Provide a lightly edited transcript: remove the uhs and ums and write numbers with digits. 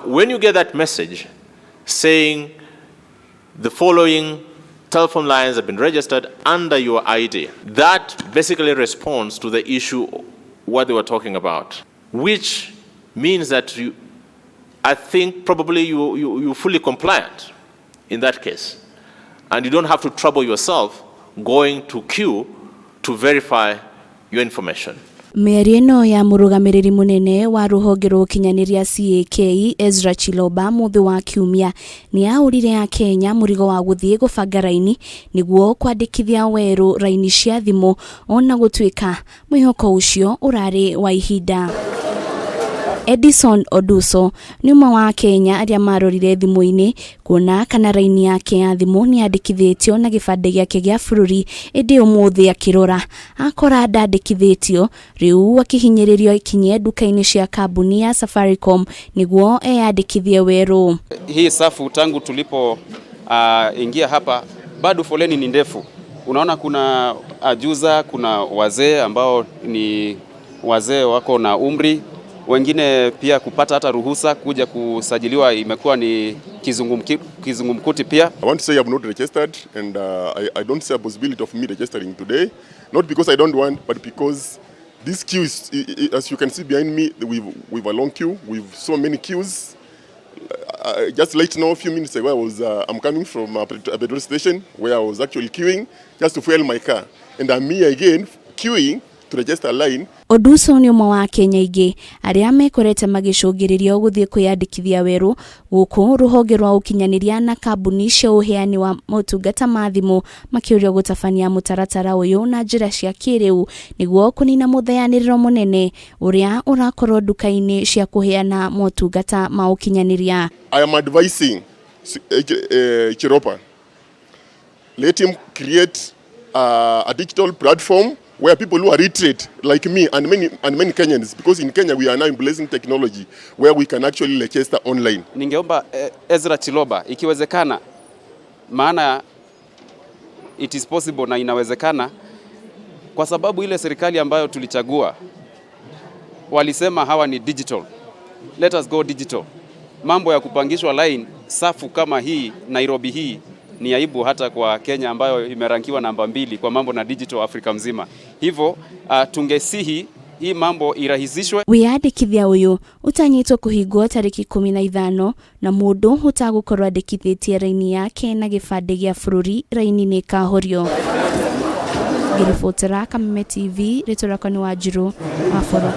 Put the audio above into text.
when you get that message saying the following telephone lines have been registered under your ID, that basically responds to the issue what they were talking about, which means that I think probably you're fully compliant in that case, and you don't have to trouble yourself going to queue to verify your information. Mĩario ya mũrũgamĩrĩri mũnene wa ruhonge rwa ukinyaniria CAK Ezra Chiloba mũthĩ wa kiumia nĩ aũrire akenya mũrigo wa gũthiĩ gũbanga raini niguo kwandĩkithia werũ raini cia thimu, ona gũtuĩka mwĩhoko ũcio ũrarĩ wa ihinda. Edison Oduso nĩ ũmwe wa Kenya arĩa marorire thimũ-inĩ kuona kana raini yake ya thimũ nĩ yandĩkithĩtio na gĩbandĩ gĩake gĩa bũrũri, ĩndĩ ũmũthĩ akĩrora akora ndandĩkithĩtio, rĩu akĩhinyĩrĩrio ikinye duka-inĩ cia kambuni ya Safaricom niguo eyandĩkithie werũ. Hii safu tangu tulipo ingia hapa bado foleni ni ndefu. Unaona kuna ajuza, kuna wazee ambao ni wazee wako na umri, wengine pia kupata hata ruhusa kuja kusajiliwa imekuwa ni kizungumkuti pia. I want to say I have not registered, and I don't see a possibility of me registering today, not because I don't want, but because this queue is, as you can see behind me, we've a long queue, we've so many queues. Just let you know, a few minutes ago I'm coming from a petrol station where I was actually queuing just to fuel my car, and I'm here again queuing to register a line. Oduso nĩ ũmwe wa Kenya ingĩ arĩa mekorete magĩcũngĩrĩrio gũthiĩ kwĩyandĩkithia werũ gũkũ rũhonge rwa ukinyaniria na kambuni cia ũheani wa motungata ma thimũ makĩũrio gũtabania mũtaratara ũyũ na njĩra cia kĩrĩu nĩguo kũnina mũtheanĩrĩro mũnene ũrĩa ũrakorwo duka-inĩ cia kũheana motungata ma ukinyaniria. I am advising Chiropa, let him create a digital platform where people who are literate like me and many Kenyans, because in Kenya we are now embracing technology where we can actually register online. Ningeomba Ezra Chiloba, ikiwezekana, maana it is possible na inawezekana, kwa sababu ile serikali ambayo tulichagua walisema hawa ni digital. Let us go digital. Mambo ya kupangishwa line safu kama hii Nairobi hii ni aibu hata kwa Kenya ambayo imerankiwa namba 2 kwa mambo na digital Afrika mzima. Hivyo tungesihi hii mambo irahisishwe. Wiyandĩkithia ũyũ ũtanyitwo kũhingwo tarĩki 15 na mũndũ utagukorwo andĩkithĩtie raini yake na gĩbandĩ gĩa bũrũri raini nĩ kahorio. Ngĩribotera Kameme TV, rĩtwa rĩakwa nĩ Wanjirũ wa Boro.